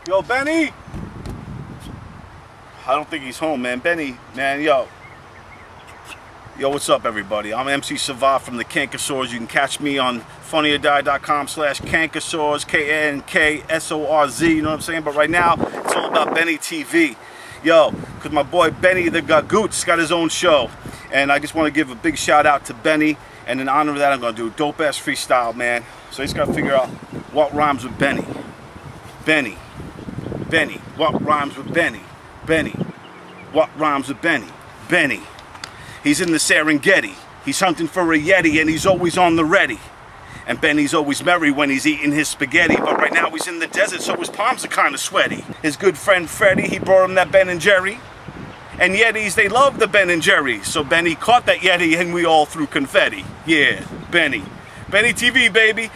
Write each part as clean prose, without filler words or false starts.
Yo, Benny! I don't think he's home, man. Benny, man, yo. Yo, what's up, everybody? I'm MC Savah from the Kankasaurs. You can catch me on funnyordie.com/Kankasaurs, K-A-N-K-S-O-R-Z, you know what I'm saying? But right now, it's all about Benny TV. Yo, because my boy Benny the Gagoots got his own show. And I just want to give a big shout out to Benny. And in honor of that, I'm going to do a dope-ass freestyle, man. So he's got to figure out what rhymes with Benny. Benny. Benny. What rhymes with Benny? Benny. What rhymes with Benny? Benny. He's in the Serengeti. He's hunting for a Yeti and he's always on the ready. And Benny's always merry when he's eating his spaghetti. But right now he's in the desert, so his palms are kind of sweaty. His good friend Freddie, he brought him that Ben and Jerry. And Yetis, they love the Ben and Jerry. So Benny caught that Yeti and we all threw confetti. Yeah, Benny. Benny TV, baby.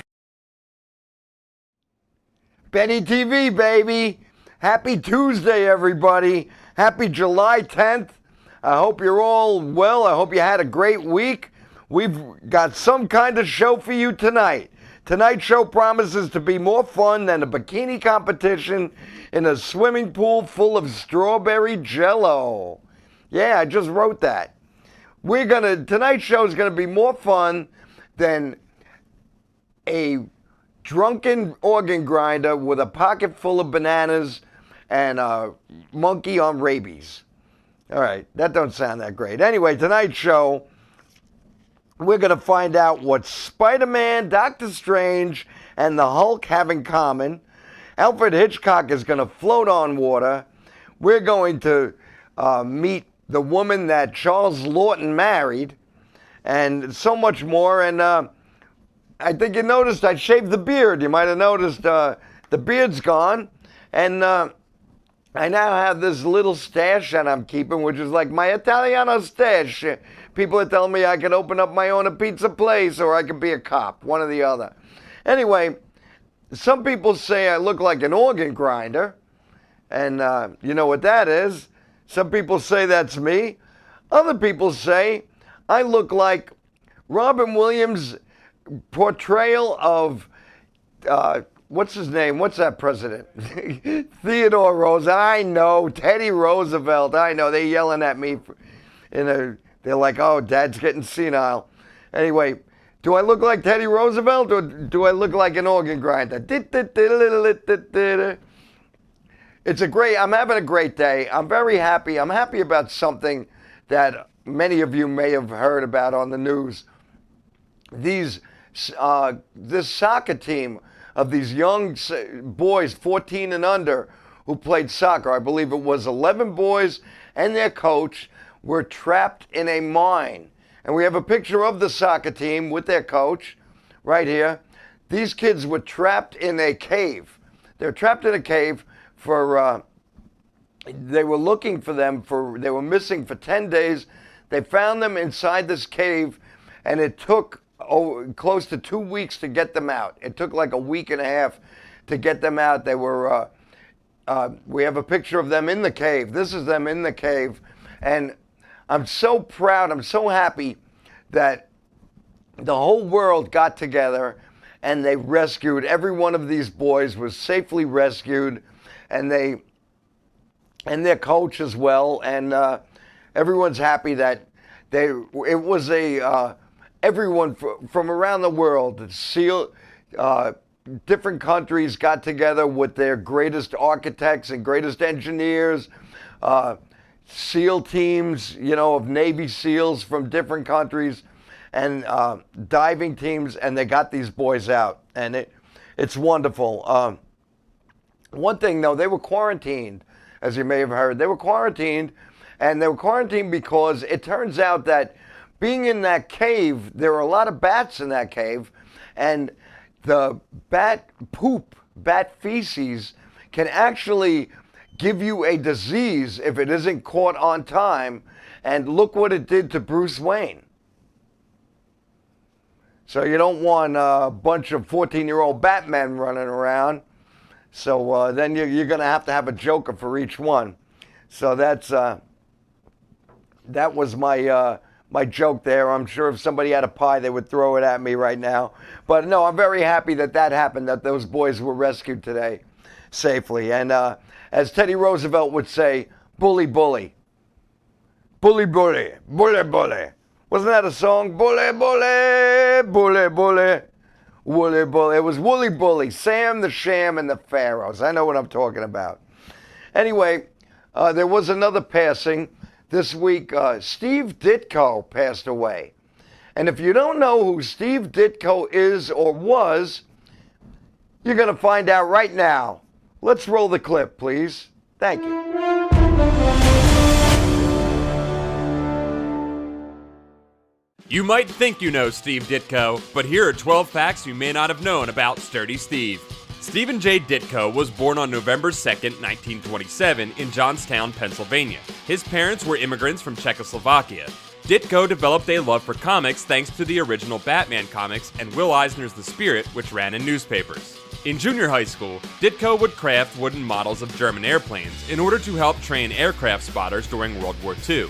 Benny TV, baby. Happy Tuesday, everybody. Happy July 10th. I hope you're all well. I hope you had a great week. We've got some kind of show for you tonight. Tonight's show promises to be more fun than a bikini competition in a swimming pool full of strawberry jello. Yeah, I just wrote that. Tonight's show is gonna be more fun than a drunken organ grinder with a pocket full of bananas and a monkey on rabies. All right, that don't sound that great. Anyway, tonight's show, we're going to find out what Spider-Man, Doctor Strange, and the Hulk have in common. Alfred Hitchcock is going to float on water. We're going to meet the woman that Charles Lawton married, and so much more. And I think you noticed I shaved the beard. You might have noticed the beard's gone. And I now have this little stash that I'm keeping, which is like my Italiano stash. People are telling me I can open up my own pizza place or I could be a cop, one or the other. Anyway, some people say I look like an organ grinder, and you know what that is. Some people say that's me. Other people say I look like Robin Williams' portrayal of what's his name? What's that president? Theodore Roosevelt. I know. Teddy Roosevelt. I know. They're yelling at me. They're like, oh, Dad's getting senile. Anyway, do I look like Teddy Roosevelt or do I look like an organ grinder? I'm having a great day. I'm very happy. I'm happy about something that many of you may have heard about on the news. This soccer team of these young boys, 14 and under, who played soccer. I believe it was 11 boys and their coach were trapped in a mine. And we have a picture of the soccer team with their coach right here. These kids were trapped in a cave. They're trapped in a cave they were looking for them they were missing for 10 days. They found them inside this cave and it took close to 2 weeks to get them out. It took like a week and a half to get them out. They were, we have a picture of them in the cave. This is them in the cave. And I'm so proud, I'm so happy that the whole world got together and they rescued, every one of these boys was safely rescued, and their coach as well. And everyone's happy that everyone from around the world, different countries got together with their greatest architects and greatest engineers, SEAL teams, of Navy SEALs from different countries, and diving teams, and they got these boys out, and it's wonderful. One thing, though, they were quarantined, as you may have heard. They were quarantined, and they were quarantined because it turns out that being in that cave, there are a lot of bats in that cave, and the bat poop, bat feces, can actually give you a disease if it isn't caught on time. And look what it did to Bruce Wayne. So you don't want a bunch of 14-year-old Batmen running around. So then you're going to have a Joker for each one. So that was my joke there. I'm sure if somebody had a pie, they would throw it at me right now. But no, I'm very happy that happened, that those boys were rescued today. safely. And as Teddy Roosevelt would say, bully, bully. Bully, bully, bully, bully. Wasn't that a song? Bully, bully, bully, bully, woolly, bully. It was Woolly Bully, Sam the Sham and the Pharaohs. I know what I'm talking about. Anyway, there was another passing this week. Steve Ditko passed away. And if you don't know who Steve Ditko is or was, you're going to find out right now. Let's roll the clip, please. Thank you. You might think you know Steve Ditko, but here are 12 facts you may not have known about Sturdy Steve. Stephen J. Ditko was born on November 2nd, 1927 in Johnstown, Pennsylvania. His parents were immigrants from Czechoslovakia. Ditko developed a love for comics thanks to the original Batman comics and Will Eisner's The Spirit, which ran in newspapers. In junior high school, Ditko would craft wooden models of German airplanes in order to help train aircraft spotters during World War II.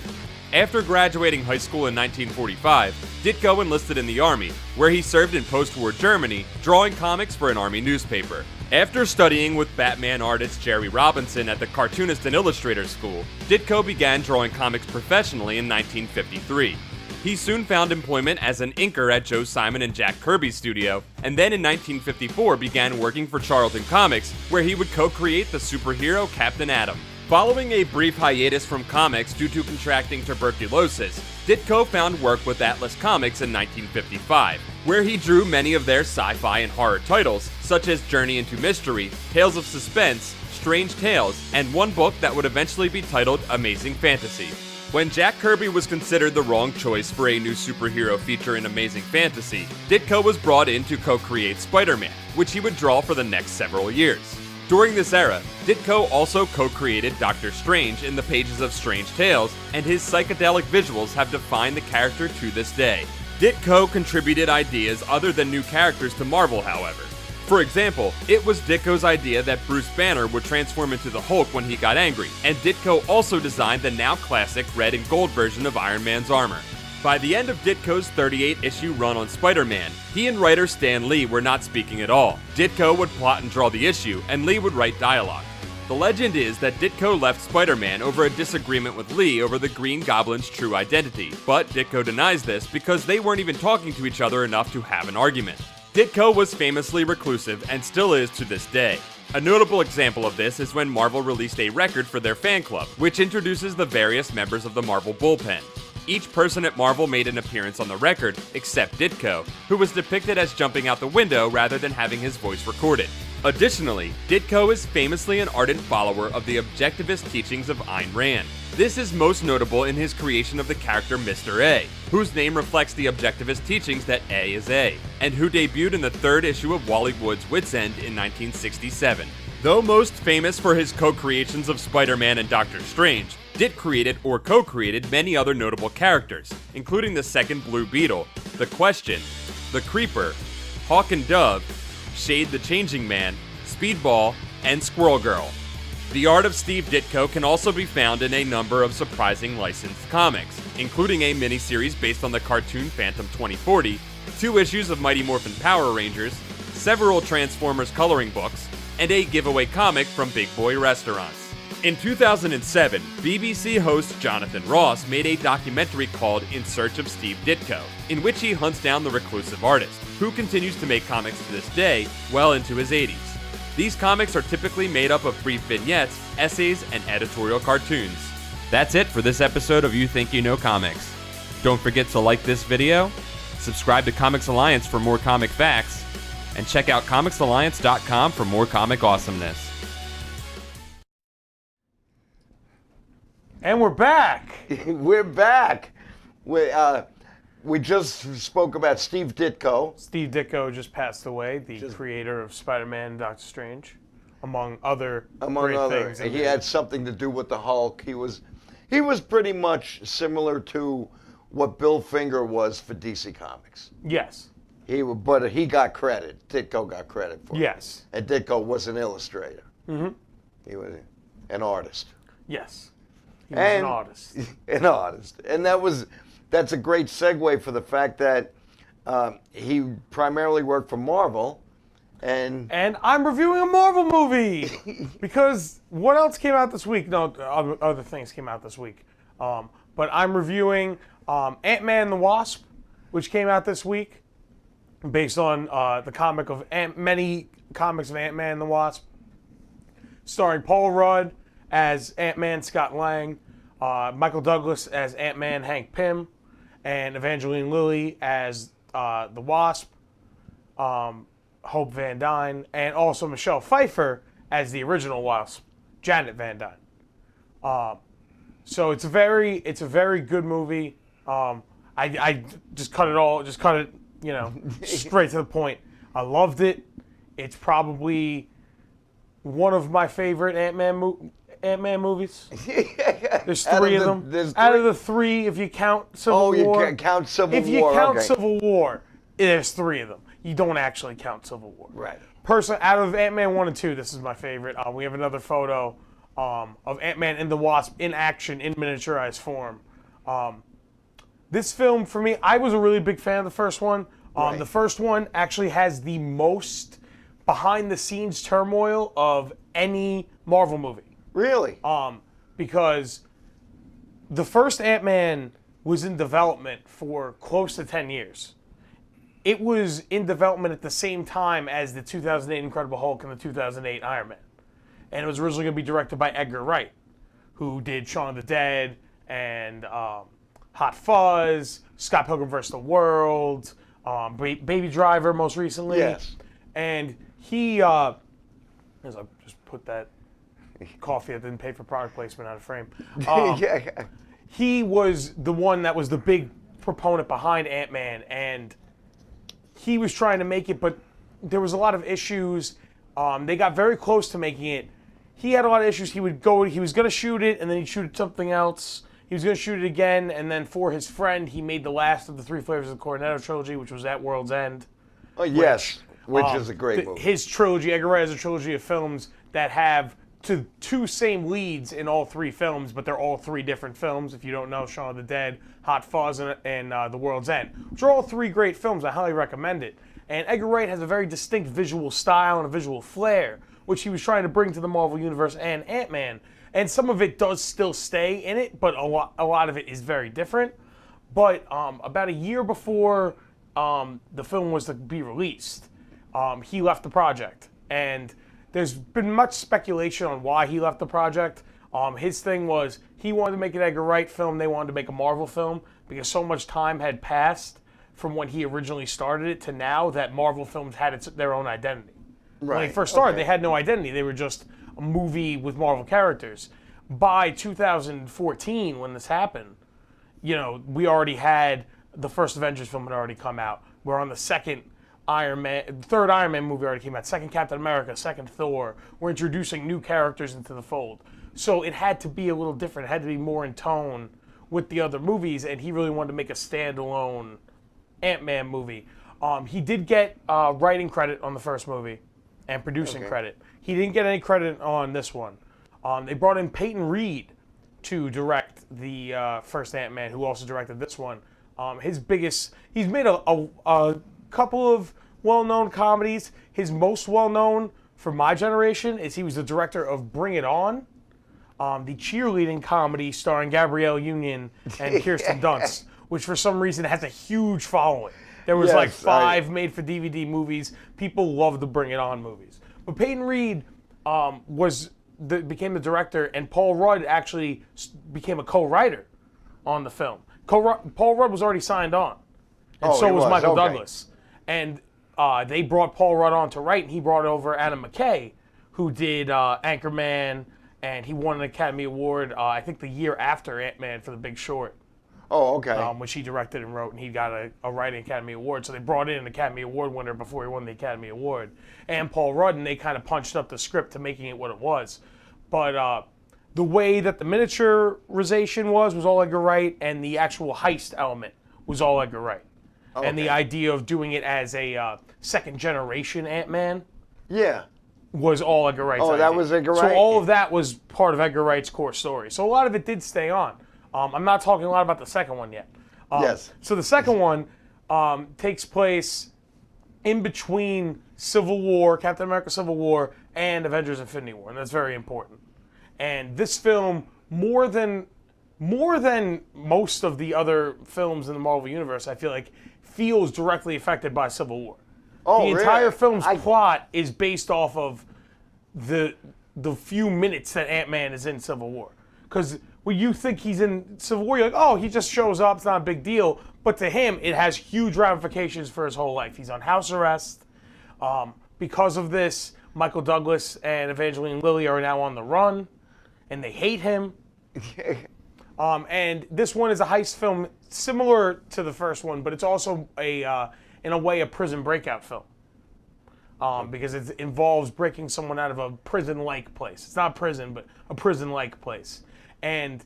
After graduating high school in 1945, Ditko enlisted in the Army, where he served in post-war Germany, drawing comics for an Army newspaper. After studying with Batman artist Jerry Robinson at the Cartoonist and Illustrator School, Ditko began drawing comics professionally in 1953. He soon found employment as an inker at Joe Simon and Jack Kirby's studio, and then in 1954 began working for Charlton Comics, where he would co-create the superhero Captain Atom. Following a brief hiatus from comics due to contracting tuberculosis, Ditko found work with Atlas Comics in 1955, where he drew many of their sci-fi and horror titles, such as Journey into Mystery, Tales of Suspense, Strange Tales, and one book that would eventually be titled Amazing Fantasy. When Jack Kirby was considered the wrong choice for a new superhero feature in Amazing Fantasy, Ditko was brought in to co-create Spider-Man, which he would draw for the next several years. During this era, Ditko also co-created Doctor Strange in the pages of Strange Tales, and his psychedelic visuals have defined the character to this day. Ditko contributed ideas other than new characters to Marvel, however. For example, it was Ditko's idea that Bruce Banner would transform into the Hulk when he got angry, and Ditko also designed the now classic red and gold version of Iron Man's armor. By the end of Ditko's 38-issue run on Spider-Man, he and writer Stan Lee were not speaking at all. Ditko would plot and draw the issue, and Lee would write dialogue. The legend is that Ditko left Spider-Man over a disagreement with Lee over the Green Goblin's true identity, but Ditko denies this because they weren't even talking to each other enough to have an argument. Ditko was famously reclusive and still is to this day. A notable example of this is when Marvel released a record for their fan club, which introduces the various members of the Marvel Bullpen. Each person at Marvel made an appearance on the record, except Ditko, who was depicted as jumping out the window rather than having his voice recorded. Additionally, Ditko is famously an ardent follower of the objectivist teachings of Ayn Rand. This is most notable in his creation of the character Mr. A, whose name reflects the objectivist teachings that A is A, and who debuted in the third issue of Wally Wood's Wits End in 1967. Though most famous for his co-creations of Spider-Man and Doctor Strange, Dit created or co-created many other notable characters, including the second Blue Beetle, The Question, The Creeper, Hawk and Dove, Shade the Changing Man, Speedball, and Squirrel Girl. The art of Steve Ditko can also be found in a number of surprising licensed comics, including a miniseries based on the cartoon Phantom 2040, 2 issues of Mighty Morphin Power Rangers, several Transformers coloring books, and a giveaway comic from Big Boy Restaurants. In 2007, BBC host Jonathan Ross made a documentary called In Search of Steve Ditko, in which he hunts down the reclusive artist, who continues to make comics to this day, well into his 80s. These comics are typically made up of brief vignettes, essays, and editorial cartoons. That's it for this episode of You Think You Know Comics. Don't forget to like this video, subscribe to Comics Alliance for more comic facts, and check out comicsalliance.com for more comic awesomeness. And we're back. We're back. We just spoke about Steve Ditko. Steve Ditko just passed away, the creator of Spider-Man and Doctor Strange, among other things. He had something to do with the Hulk. He was pretty much similar to what Bill Finger was for DC Comics. Yes. But he got credit. Ditko got credit for it. Yes. And Ditko was an illustrator. Mm-hmm. He was an artist. Yes. He was an artist. An artist. And that's a great segue for the fact that he primarily worked for Marvel. And I'm reviewing a Marvel movie because what else came out this week? No, other things came out this week. But I'm reviewing Ant-Man and the Wasp, which came out this week, based on the comic of many comics of Ant-Man and the Wasp, starring Paul Rudd as Ant-Man, Scott Lang, Michael Douglas as Ant-Man, Hank Pym, and Evangeline Lilly as the Wasp, Hope Van Dyne, and also Michelle Pfeiffer as the original Wasp, Janet Van Dyne. So it's a very good movie. I just cut it, straight to the point. I loved it. It's probably one of my favorite Ant-Man movies. There's three of them. Out of the three, if you count Civil War. Oh, you count Civil War. If you count Civil War, there's three of them. You don't actually count Civil War. Right. Personally, out of Ant-Man 1 and 2, this is my favorite. We have another photo of Ant-Man and the Wasp in action, in miniaturized form. This film, for me, I was a really big fan of the first one. Right. The first one actually has the most behind-the-scenes turmoil of any Marvel movie. Really? Because the first Ant-Man was in development for close to 10 years. It was in development at the same time as the 2008 Incredible Hulk and the 2008 Iron Man. And it was originally going to be directed by Edgar Wright, who did Shaun of the Dead and Hot Fuzz, Scott Pilgrim vs. the World, Baby Driver most recently. Yes. And he, as I just put that coffee that didn't pay for product placement out of frame. He was the one that was the big proponent behind Ant-Man, and he was trying to make it, but there was a lot of issues. They got very close to making it. He had a lot of issues. He was going to shoot it, and then he'd shoot something else. He was going to shoot it again, and then for his friend, he made the last of the Three Flavors of the Cornetto trilogy, which was At World's End. Oh, yes, which is a great movie. His trilogy, Edgar Wright has a trilogy of films that have two same leads in all three films, but they're all three different films. If you don't know, Shaun of the Dead, Hot Fuzz, and The World's End, which are all three great films. I highly recommend it. And Edgar Wright has a very distinct visual style and a visual flair, which he was trying to bring to the Marvel Universe and Ant-Man. And some of it does still stay in it, but a lot of it is very different. But about a year before the film was to be released, he left the project. And there's been much speculation on why he left the project. His thing was he wanted to make an Edgar Wright film, they wanted to make a Marvel film, because so much time had passed from when he originally started it to now that Marvel films had their own identity. Right. When they first started, they had no identity. They were just a movie with Marvel characters. By 2014, when this happened, we already had the first Avengers film had already come out. We're on the third Iron Man movie already came out, second Captain America, second Thor. We're introducing new characters into the fold. So it had to be a little different. It had to be more in tone with the other movies, and he really wanted to make a standalone Ant-Man movie. He did get writing credit on the first movie and producing credit. He didn't get any credit on this one. They brought in Peyton Reed to direct the first Ant-Man, who also directed this one. He's made a couple of well-known comedies. His most well-known for my generation is he was the director of Bring It On, the cheerleading comedy starring Gabrielle Union and Kirsten Dunst, which for some reason has a huge following. There was 5 made-for-DVD movies. People love the Bring It On movies. But Peyton Reed became the director, and Paul Rudd actually became a co-writer on the film. Paul Rudd was already signed on, and so was Michael Douglas. And they brought Paul Rudd on to write, and he brought over Adam McKay, who did Anchorman, and he won an Academy Award, I think the year after Ant-Man for The Big Short. Oh, okay. Which he directed and wrote, and he got a Writing Academy Award. So they brought in an Academy Award winner before he won the Academy Award. And Paul Rudd, and they kind of punched up the script to making it what it was. But the way that the miniaturization was all Edgar Wright, and the actual heist element was all Edgar Wright. Okay. And the idea of doing it as a second-generation Ant-Man was all Edgar Wright's idea. That was Edgar Wright? So all of that was part of Edgar Wright's core story. So a lot of it did stay on. I'm not talking a lot about the second one yet. Yes. So the second one takes place in between Civil War, Captain America Civil War, and Avengers Infinity War, and that's very important. And this film, more than most of the other films in the Marvel Universe, I feel like feels directly affected by Civil War. Oh, the entire really? film's plot is based off of the few minutes that Ant-Man is in Civil War. Because when you think he's in Civil War, you're like, oh, he just shows up, it's not a big deal. But to him, it has huge ramifications for his whole life. He's on house arrest. Because of this, Michael Douglas and Evangeline Lilly are now on the run, and they hate him. And this one is a heist film similar to the first one, but it's also in a way, a prison breakout film. Because it involves breaking someone out of a prison-like place. It's not prison, but a prison-like place. And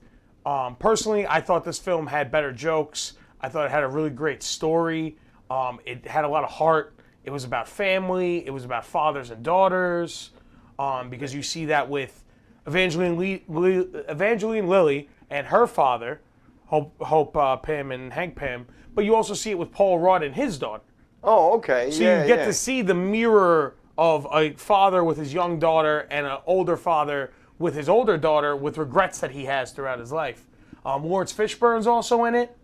personally, I thought this film had better jokes. I thought it had a really great story. It had a lot of heart. It was about family. It was about fathers and daughters. Because you see that with Evangeline Lilly and her father, Hope Pym and Hank Pym. But you also see it with Paul Rudd and his daughter. Oh, okay. So you get to see the mirror of a father with his young daughter and an older father with his older daughter with regrets that he has throughout his life. Lawrence Fishburne's also in it.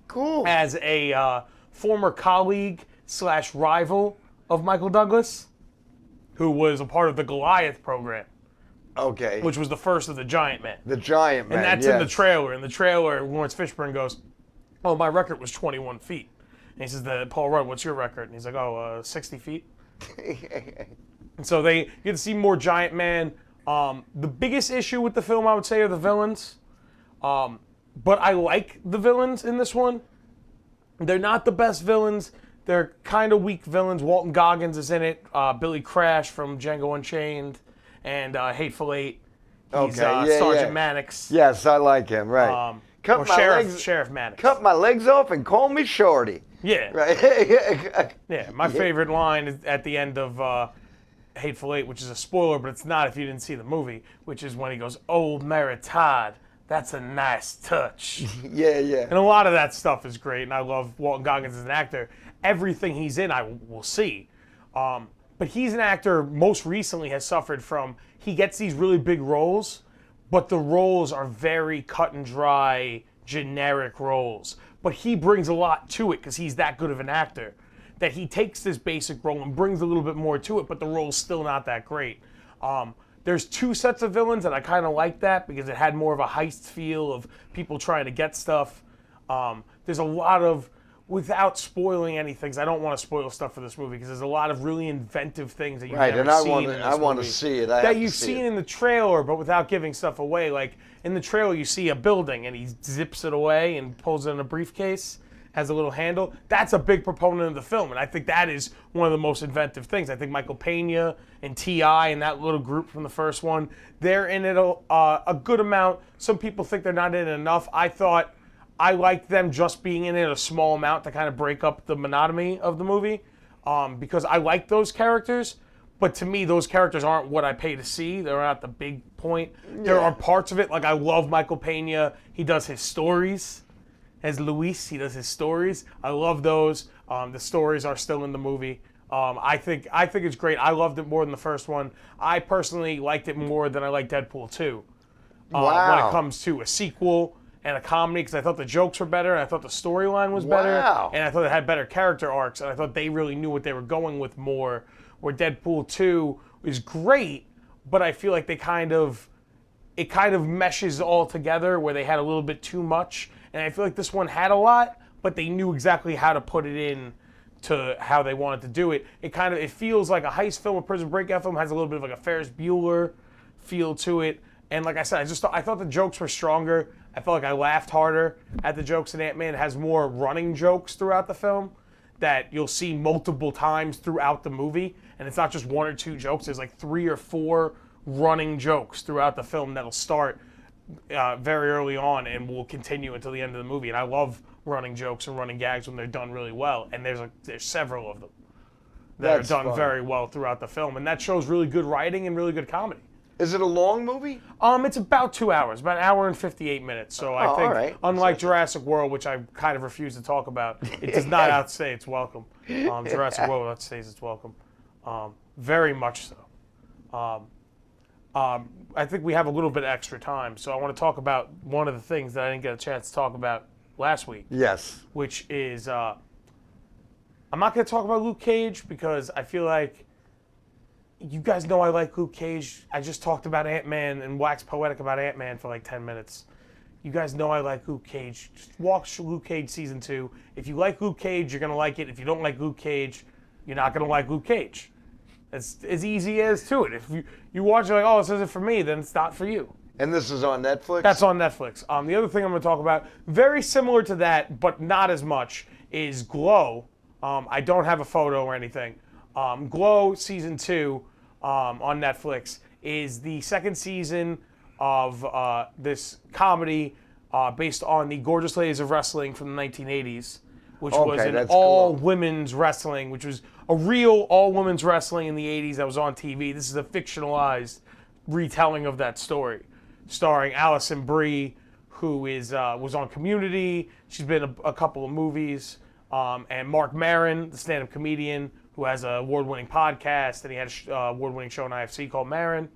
Cool. As a former colleague / rival of Michael Douglas, who was a part of the Goliath program. Okay. Which was the first of the Giant Men. The Giant Men, and that's in the trailer. In the trailer, Lawrence Fishburne goes, oh, my record was 21 feet. And he says to Paul Rudd, what's your record? And he's like, 60 feet. And so they get to see more Giant Man. The biggest issue with the film, I would say, are the villains. But I like the villains in this one. They're not the best villains. They're kind of weak villains. Walton Goggins is in it. Billy Crash from Django Unchained and Hateful Eight. He's Sergeant Mannix. Yes, I like him, right. Sheriff Mannix. Cut my legs off and call me Shorty. Yeah. Right. Yeah, my favorite line is at the end of Hateful Eight, which is a spoiler, but it's not if you didn't see the movie, which is when he goes, Old Mary Todd, that's a nice touch. Yeah. And a lot of that stuff is great, and I love Walton Goggins as an actor. Everything he's in, I will see. But he's an actor, most recently has suffered from, he gets these really big roles, but the roles are very cut and dry, generic roles. But he brings a lot to it because he's that good of an actor that he takes this basic role and brings a little bit more to it, but the role's still not that great. There's two sets of villains, and I kind of like that because it had more of a heist feel of people trying to get stuff. There's a lot of, without spoiling anything, 'cause I don't want to spoil stuff for this movie because there's a lot of really inventive things that you've never seen in this movie. I want to see it. That you've seen in the trailer, but without giving stuff away. Like in the trailer, you see a building and he zips it away and pulls it in a briefcase, has a little handle. That's a big proponent of the film, and I think that is one of the most inventive things. I think Michael Pena and T.I. and that little group from the first one, they're in it a good amount. Some people think they're not in it enough. I thought I liked them just being in it a small amount to kind of break up the monotony of the movie because I like those characters. But to me, those characters aren't what I pay to see. They're not the big point. Yeah. There are parts of it, like I love Michael Pena. He does his stories. As Luis, he does his stories. I love those. The stories are still in the movie. I think it's great. I loved it more than the first one. I personally liked it more than I liked Deadpool 2. When it comes to a sequel and a comedy, because I thought the jokes were better, and I thought the storyline was better, and I thought it had better character arcs, and I thought they really knew what they were going with more, where Deadpool 2 is great, but I feel like it kind of meshes all together, where they had a little bit too much, and I feel like this one had a lot, but they knew exactly how to put it in to how they wanted to do it. It feels like a heist film, a prison breakout film, has a little bit of like a Ferris Bueller feel to it, and like I said, I thought the jokes were stronger. I felt like I laughed harder at the jokes in Ant-Man. It has more running jokes throughout the film that you'll see multiple times throughout the movie. And it's not just one or two jokes. There's like 3 or 4 running jokks throughout the film that'll start very early on and will continue until the end of the movie. And I love running jokes and running gags when they're done really well. And there's several of them that are done very well throughout the film. And that shows really good writing and really good comedy. Is it a long movie? It's about 2 hours, about an hour and 58 minutes. So I think, all right. unlike Jurassic World, which I kind of refuse to talk about, it does not outstay its welcome. Jurassic World outstays its welcome, very much so. I think we have a little bit extra time, so I want to talk about one of the things that I didn't get a chance to talk about last week. Yes. Which is, I'm not going to talk about Luke Cage because I feel like you guys know I like Luke Cage. I just talked about Ant-Man and waxed poetic about Ant-Man for like 10 minutes. You guys know I like Luke Cage. Just watch Luke Cage Season 2. If you like Luke Cage, you're going to like it. If you don't like Luke Cage, you're not going to like Luke Cage. It's as easy as to it. If you watch it like, oh, this isn't for me, then it's not for you. And this is on Netflix? That's on Netflix. The other thing I'm going to talk about, very similar to that, but not as much, is Glow. I don't have a photo or anything. Glow Season 2 on Netflix is the second season of this comedy based on the Gorgeous Ladies of Wrestling from the 1980s, which was an all-women's wrestling, which was a real all-women's wrestling in the 80s that was on TV. This is a fictionalized retelling of that story, starring Alison Brie, who is was on Community. She's been in a couple of movies. And Mark Maron, the stand-up comedian, who has an award-winning podcast, and he had an award-winning show on IFC called Maron.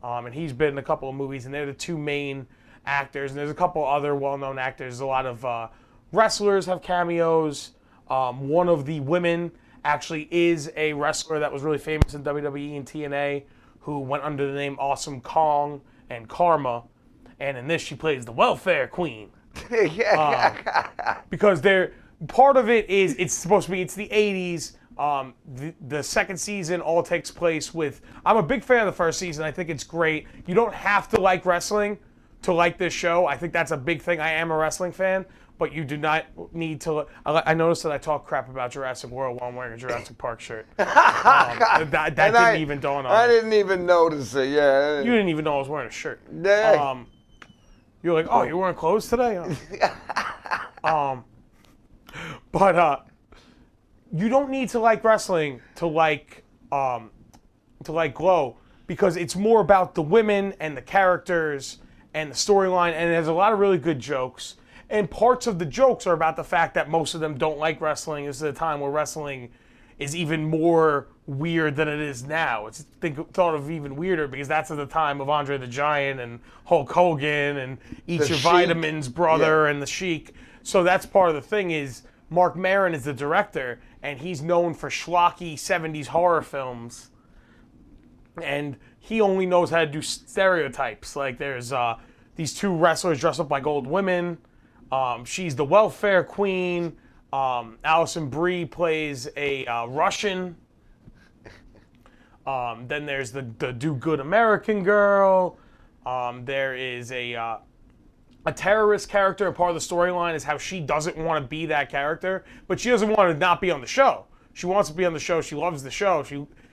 And he's been in a couple of movies, and they're the two main actors. And there's a couple other well-known actors. A lot of wrestlers have cameos. One of the women actually is a wrestler that was really famous in WWE and TNA, who went under the name Awesome Kong and Karma. And in this, she plays the welfare queen. Because part of it is it's the 80s. The second season all takes place with... I'm a big fan of the first season. I think it's great. You don't have to like wrestling to like this show. I think that's a big thing. I am a wrestling fan, but you do not need to... I noticed that I talk crap about Jurassic World while I'm wearing a Jurassic Park shirt. That didn't even dawn on me. I didn't even notice it, yeah. You didn't even know I was wearing a shirt. Yeah. You're like, oh, you're wearing clothes today? But you don't need to like wrestling to like Glow, because it's more about the women and the characters and the storyline, and it has a lot of really good jokes. And parts of the jokes are about the fact that most of them don't like wrestling. This is a time where wrestling is even more weird than it is now. It's thought of even weirder because that's at the time of Andre the Giant and Hulk Hogan and Eat Your Vitamins brother and the Sheik. So that's part of the thing is Mark Maron is the director, and he's known for schlocky 70s horror films. And he only knows how to do stereotypes. Like there's these two wrestlers dressed up like old women. She's the welfare queen. Alison Brie plays a Russian. Then there's the do-good American girl. There is a terrorist character. A part of the storyline is how she doesn't want to be that character, but she doesn't want to not be on the show. She wants to be on the show. She loves the show.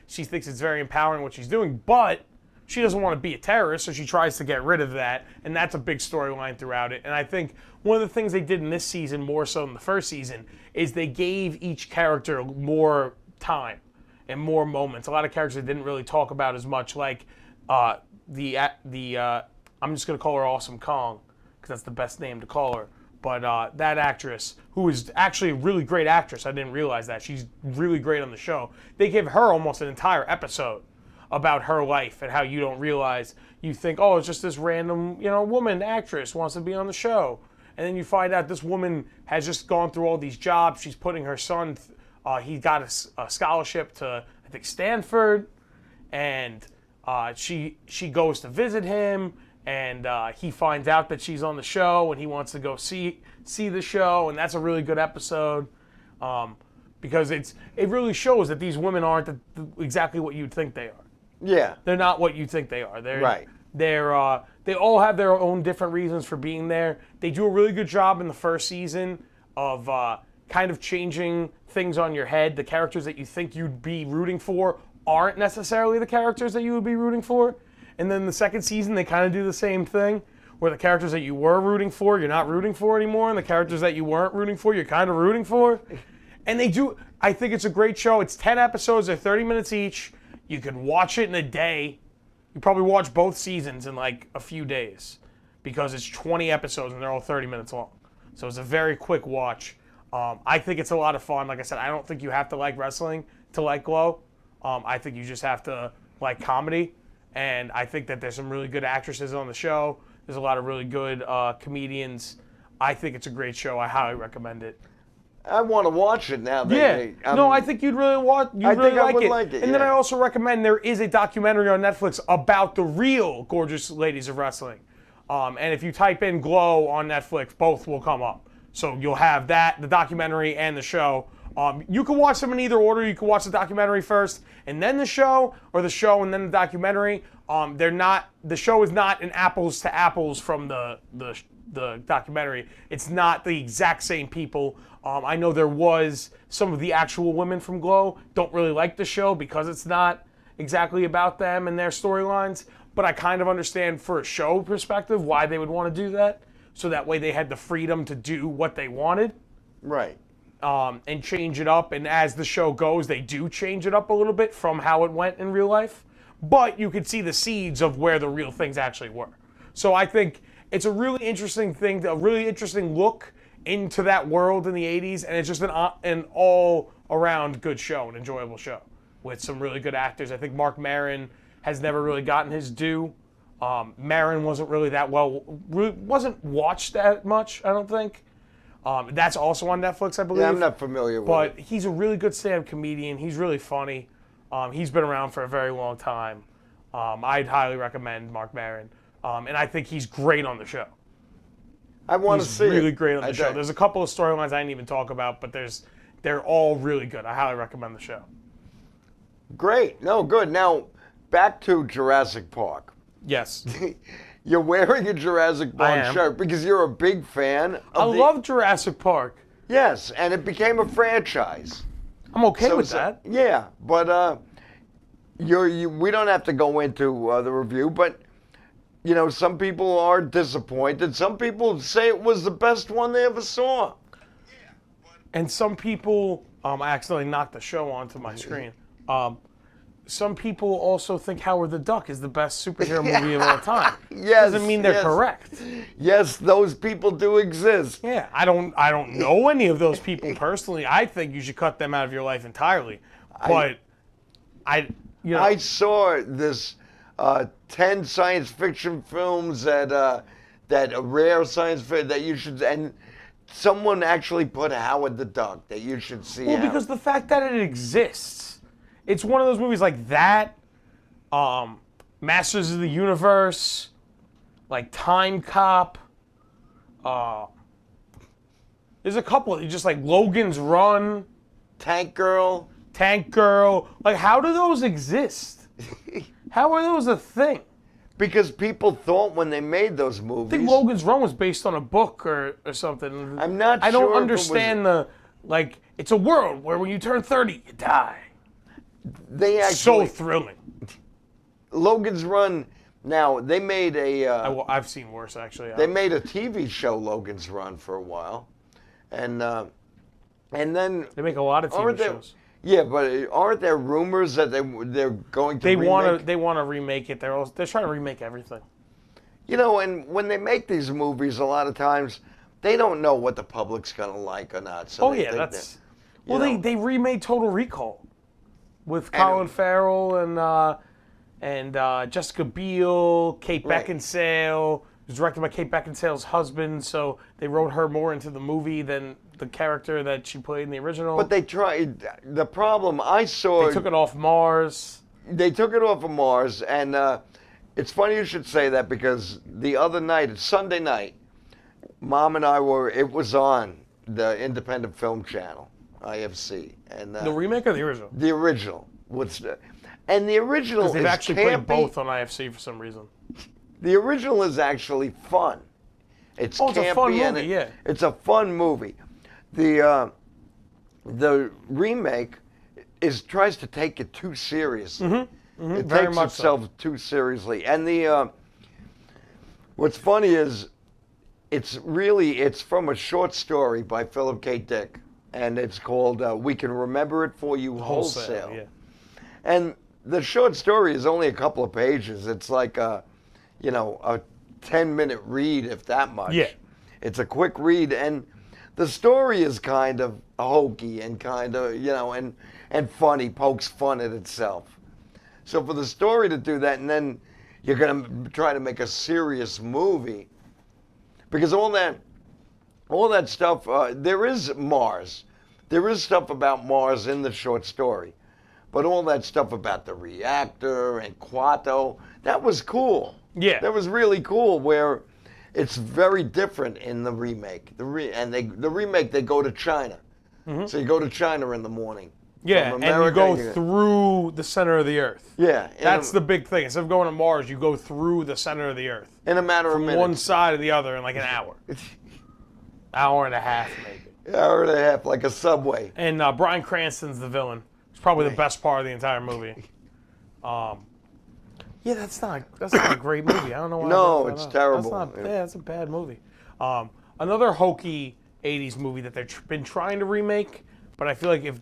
She thinks it's very empowering what she's doing, but she doesn't want to be a terrorist, so she tries to get rid of that, and that's a big storyline throughout it. And I think one of the things they did in this season, more so than the first season, is they gave each character more time and more moments. A lot of characters they didn't really talk about as much, like I'm just going to call her Awesome Kong, because that's the best name to call her. But that actress, who is actually a really great actress, I didn't realize that. She's really great on the show. They give her almost an entire episode about her life and how you don't realize. You think, oh, it's just this random, woman actress wants to be on the show. And then you find out this woman has just gone through all these jobs. She's putting her son, he got a scholarship to, I think, Stanford. And she goes to visit him. And he finds out that she's on the show, and he wants to go see the show, and that's a really good episode, because it really shows that these women aren't exactly what you'd think they are. Yeah, they're not what you think they are. Right. They all have their own different reasons for being there. They do a really good job in the first season of kind of changing things on your head. The characters that you think you'd be rooting for aren't necessarily the characters that you would be rooting for. And then the second season, they kind of do the same thing, where the characters that you were rooting for, you're not rooting for anymore, and the characters that you weren't rooting for, you're kind of rooting for. And I think it's a great show. It's 10 episodes, they're 30 minutes each. You can watch it in a day. You probably watch both seasons in like a few days because it's 20 episodes and they're all 30 minutes long. So it's a very quick watch. I think it's a lot of fun. Like I said, I don't think you have to like wrestling to like Glow. I think you just have to like comedy. And I think that there's some really good actresses on the show. There's a lot of really good comedians. I think it's a great show. I highly recommend it. I want to watch it now. No, I think you'd really want. You'd really think I would like like it, And then yeah. I also recommend there is a documentary on Netflix about the real Gorgeous Ladies of Wrestling. And if you type in Glow on Netflix, both will come up. So you'll have that, the documentary, and the show. You can watch them in either order. You can watch the documentary first and then the show, or the show and then the documentary. They're not. The show is not an apples to apples from the documentary. It's not the exact same people. I know there was some of the actual women from Glow don't really like the show because it's not exactly about them and their storylines. But I kind of understand for a show perspective why they would want to do that. So that way they had the freedom to do what they wanted. Right. And change it up. And as the show goes, they do change it up a little bit from how it went in real life. But you could see the seeds of where the real things actually were. So I think it's a really interesting thing, a really interesting look into that world in the 80s. And it's just an all-around good show, an enjoyable show with some really good actors. I think Mark Maron has never really gotten his due. Maron wasn't really wasn't watched that much, I don't think. That's also on Netflix, I believe. Yeah, I'm not familiar with it. But he's a really good stand-up comedian. He's really funny. He's been around for a very long time. I'd highly recommend Mark Maron. And I think he's great on the show. I want to He's see it. really great on the show. do. There's a couple of storylines I didn't even talk about, but they're all really good. I highly recommend the show. Great. No, good. Now, back to Jurassic Park. Yes. You're wearing a Jurassic Park am. shirt because you're a big fan I of love Jurassic Park. Yes, and it became a franchise. I'm okay So with it's that. Yeah, but we don't have to go into the review, but some people are disappointed. Some people say it was the best one they ever saw. And some people, I accidentally knocked the show onto my screen. Some people also think Howard the Duck is the best superhero movie of all time. Yes, Doesn't mean they're yes. correct. Yes, those people do exist. Yeah, I don't know any of those people personally. I think you should cut them out of your life entirely. But I saw this 10 science fiction films that rare science fiction that you should, and someone actually put Howard the Duck that you should see. Well, because the fact that it exists, it's one of those movies like that, Masters of the Universe, like Time Cop. There's a couple, just like Logan's Run, Tank Girl. Like, how do those exist? How are those a thing? Because people thought when they made those movies. I think Logan's Run was based on a book or something. I'm not I sure don't if it understand it's a world where when you turn 30, you die. They actually. So thrilling. Logan's Run. Now they made I've seen worse actually. They made a TV show, Logan's Run, for a while, and then They make a lot of TV shows. Yeah, but aren't there rumors that they're going to? They want to remake it. They're trying to remake everything. And when they make these movies, a lot of times they don't know what the public's gonna like or not. So they remade Total Recall with Colin Farrell and Jessica Biel, Kate Beckinsale. It was directed by Kate Beckinsale's husband, so they wrote her more into the movie than the character that she played in the original. But they tried. The problem I saw. They took it off Mars. They took it off of Mars, and it's funny you should say that because the other night, it's Sunday night, Mom and I it was on the Independent Film Channel, IFC. And The remake or the original? The original. And the original is They've actually campy. played both on IFC for some reason. The original is actually fun. It's campy. It's a fun and movie, yeah. It's a fun movie. The remake tries to take it too seriously. It very takes much itself too seriously. And what's funny is it's from a short story by Philip K. Dick, and it's called We Can Remember It For You Wholesale. Yeah. And the short story is only a couple of pages. It's like a 10-minute read, if that much. Yeah. It's a quick read, and the story is kind of hokey and kind of, and funny, pokes fun at itself. So for the story to do that, and then you're going to try to make a serious movie, because all that stuff, there is Mars. There is stuff about Mars in the short story. But all that stuff about the reactor and Quato, that was cool. Yeah. That was really cool, where it's very different in the remake. The remake, they go to China. Mm-hmm. So you go to China in the morning. Yeah, From and you America, go through the center of the Earth. Yeah. That's the big thing. Instead of going to Mars, you go through the center of the Earth. In a matter of minutes. One side to the other in like an hour. Hour and a half, maybe. Hour and a half, like a subway. And Bryan Cranston's the villain. It's probably the best part of the entire movie. Yeah, that's not a great movie. I don't know why. No, it's terrible. That's a bad movie. Another hokey 80s movie that they've been trying to remake, but I feel like if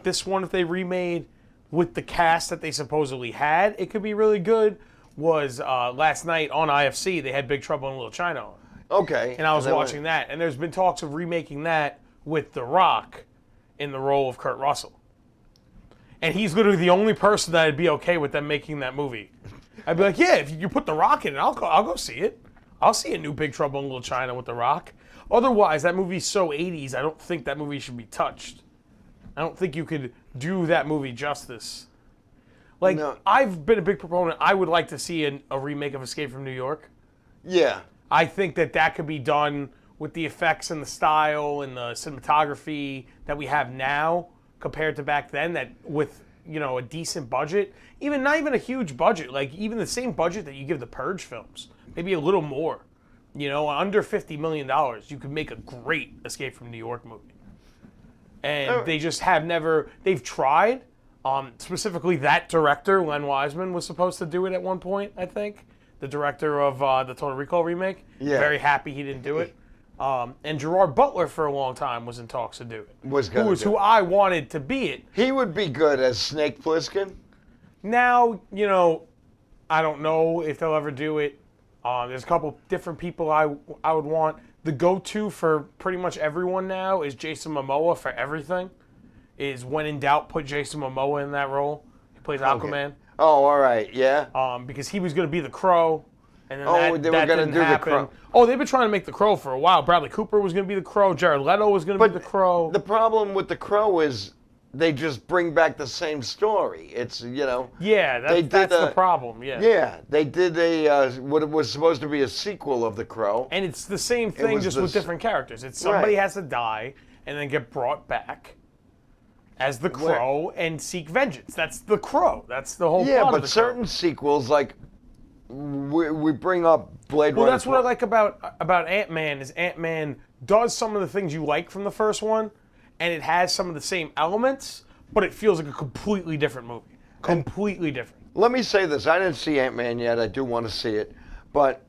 they remade with the cast that they supposedly had, it could be really good, was last night on IFC, they had Big Trouble in Little China on. Okay. And I was watching that, and there's been talks of remaking that with The Rock in the role of Kurt Russell. And he's literally the only person that I'd be okay with them making that movie. I'd be like, yeah, if you put The Rock in it, I'll go see it. I'll see a new Big Trouble in Little China with The Rock. Otherwise, that movie's so 80s, I don't think that movie should be touched. I don't think you could do that movie justice. Like, no. I've been a big proponent. I would like to see a remake of Escape from New York. Yeah. I think that could be done with the effects and the style and the cinematography that we have now compared to back then, that with, a decent budget, not even a huge budget, like even the same budget that you give the Purge films, maybe a little more, under $50 million, you could make a great Escape from New York movie. And they just they've tried, specifically that director, Len Wiseman, was supposed to do it at one point, I think. The director of the Total Recall remake. Yeah. Very happy he didn't do it. And Gerard Butler for a long time was in talks to do it. Who I wanted to be it. He would be good as Snake Plissken. Now, I don't know if they'll ever do it. There's a couple different people I would want. The go-to for pretty much everyone now is Jason Momoa for everything. Is when in doubt, put Jason Momoa in that role. He plays Aquaman. Okay. Oh, all right, yeah. Because he was going to be the Crow, and then they were going to do happen. the Crow. Oh, they've been trying to make the Crow for a while. Bradley Cooper was going to be the Crow. Jared Leto was going to be the Crow. The problem with the Crow is they just bring back the same story. It's, Yeah, that's the problem, yeah. Yeah, they did what was supposed to be a sequel of The Crow. And it's the same thing, just with different characters. It's somebody has to die and then get brought back as the Crow and seek vengeance. That's the Crow. That's the whole plot of the Crow. Yeah, but certain sequels, like, we bring up Blade Runner. Well, that's what I like about Ant-Man, is Ant-Man does some of the things you like from the first one, and it has some of the same elements, but it feels like a completely different movie. Completely different. Let me say this. I didn't see Ant-Man yet. I do want to see it. But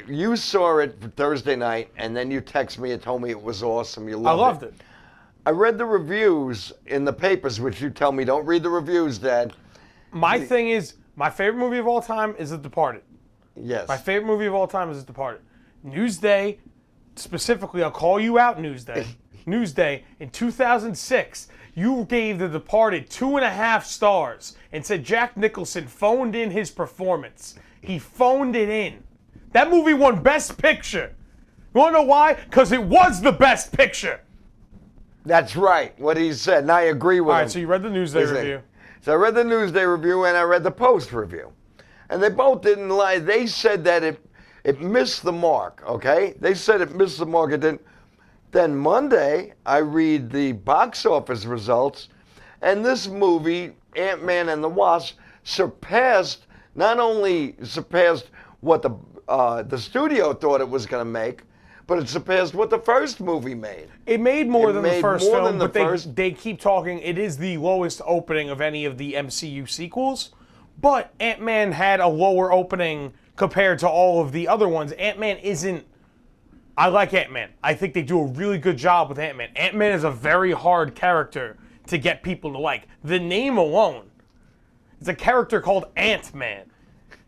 you saw it Thursday night, and then you texted me and told me it was awesome. You loved it. I read the reviews in the papers, which you tell me, don't read the reviews, Dad. My thing is, my favorite movie of all time is The Departed. Yes. My favorite movie of all time is The Departed. Newsday, specifically, I'll call you out, Newsday. Newsday, in 2006, you gave The Departed 2.5 stars and said Jack Nicholson phoned in his performance. He phoned it in. That movie won Best Picture. You want to know why? Because it was the Best Picture. That's right, what he said, and I agree with him. All right, so you read the Newsday review. So I read the Newsday review and I read the Post review. And they both didn't lie. They said that it missed the mark, okay? They said it missed the mark. It didn't. Then Monday, I read the box office results, and this movie, Ant-Man and the Wasp, not only surpassed what the studio thought it was going to make, but it surpassed what the first movie made. It made more than the first film, but they keep talking. It is the lowest opening of any of the MCU sequels, but Ant-Man had a lower opening compared to all of the other ones. Ant-Man isn't... I like Ant-Man. I think they do a really good job with Ant-Man. Ant-Man is a very hard character to get people to like. The name alone It's a character called Ant-Man.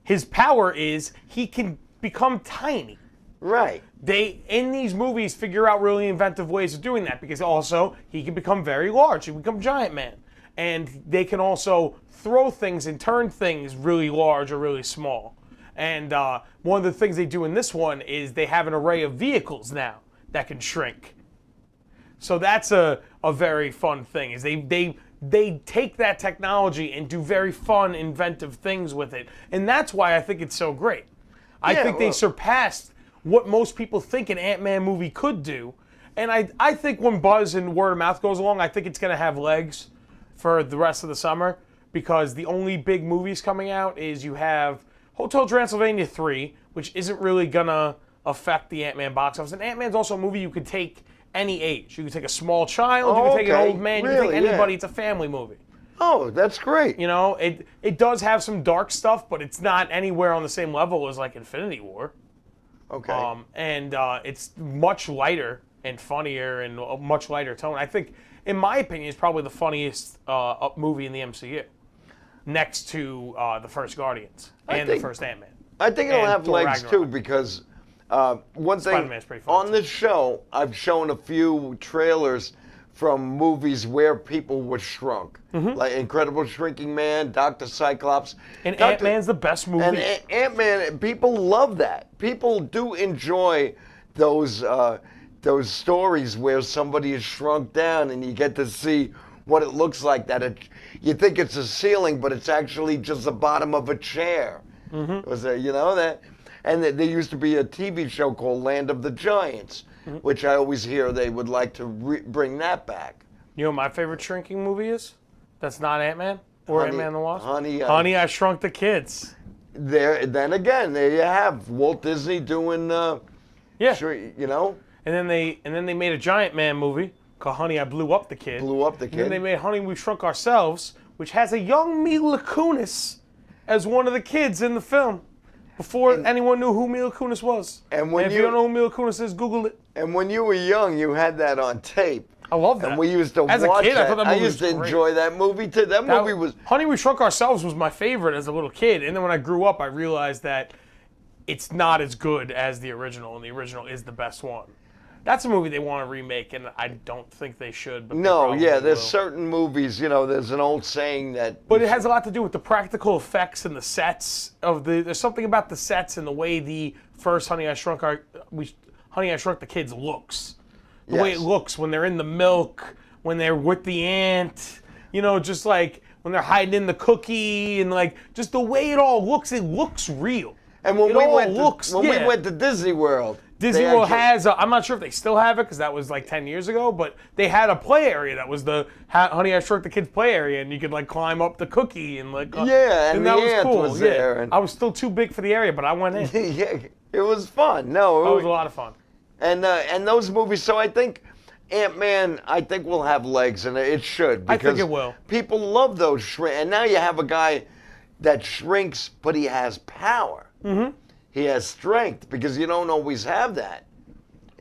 His power is he can become tiny. Right. They, in these movies, figure out really inventive ways of doing that because also he can become very large. He can become Giant Man. And they can also throw things and turn things really large or really small. And one of the things they do in this one is they have an array of vehicles now that can shrink. So that's a very fun thing. Is they take that technology and do very fun, inventive things with it. And that's why I think it's so great. I think they surpassed what most people think an Ant-Man movie could do. And I think when buzz and word of mouth goes along, I think it's going to have legs for the rest of the summer because the only big movies coming out is you have Hotel Transylvania 3, which isn't really going to affect the Ant-Man box office. And Ant-Man's also a movie you could take any age. You could take a small child, you could take an old man, you could take anybody. It's a family movie. Oh, that's great. You know, it does have some dark stuff, but it's not anywhere on the same level as like Infinity War. Okay. And it's much lighter and funnier and a much lighter tone. I think, in my opinion, it's probably the funniest movie in the MCU, next to the first Guardians and the first Ant-Man. I think it'll have Thor legs Ragnarok. too because one thing Spider-Man's pretty fun, on too. this show, I've shown a few trailers from movies where people were shrunk, like Incredible Shrinking Man, Dr. Cyclops. And Ant-Man's the best movie. And Ant-Man, people love that. People do enjoy those stories where somebody is shrunk down and you get to see what it looks like. You think it's a ceiling, but it's actually just the bottom of a chair. Was there, that? And there used to be a TV show called Land of the Giants, which I always hear they would like to bring that back. You know what my favorite shrinking movie is? That's not Ant-Man or Ant-Man and the Wasp? Honey, I Shrunk the Kids. Then again, there you have Walt Disney doing, Yeah. And then they made a Giant Man movie called Honey, I Blew Up the Kid. Blew Up the And then Kid. they made Honey, We Shrunk Ourselves, which has a young Mila Kunis as one of the kids in the film. Before anyone knew who Mila Kunis was. And when if you- you don't know who Mila Kunis is, Google it. And when you were young, you had that on tape. I love that. And we used to As a watch kid, that. I thought that movie used was to great. enjoy that movie too. That movie was. Honey, We Shrunk Ourselves was my favorite as a little kid. And then when I grew up, I realized that it's not as good as the original, and the original is the best one. That's a movie they want to remake, and I don't think they should. But they No, probably yeah, there's will. certain movies, there's an old saying that. But it has a lot to do with the practical effects and the sets of the. There's something about the sets and the way the first Honey I Shrunk the Kids looks. The way it looks when they're in the milk, when they're with the ant, just like when they're hiding in the cookie, and like just the way it all looks. It looks real. And when It we all went looks- to, we went to Disney World, Disney they World actually- has, I'm not sure if they still have it because that was like 10 years ago, but they had a play area that was the Honey I Shrunk the Kids play area, and you could like climb up the cookie and like. Yeah, and that the was ant cool. was Yeah. there, and- I was still too big for the area, but I went in. It Yeah, it was fun. No, was a lot of fun. and those movies. So I think Ant-Man, will have legs, and it should. I think Because it will. People love those shrink, and now you have a guy that shrinks, but he has power. Mm-hmm. He has strength because you don't always have that.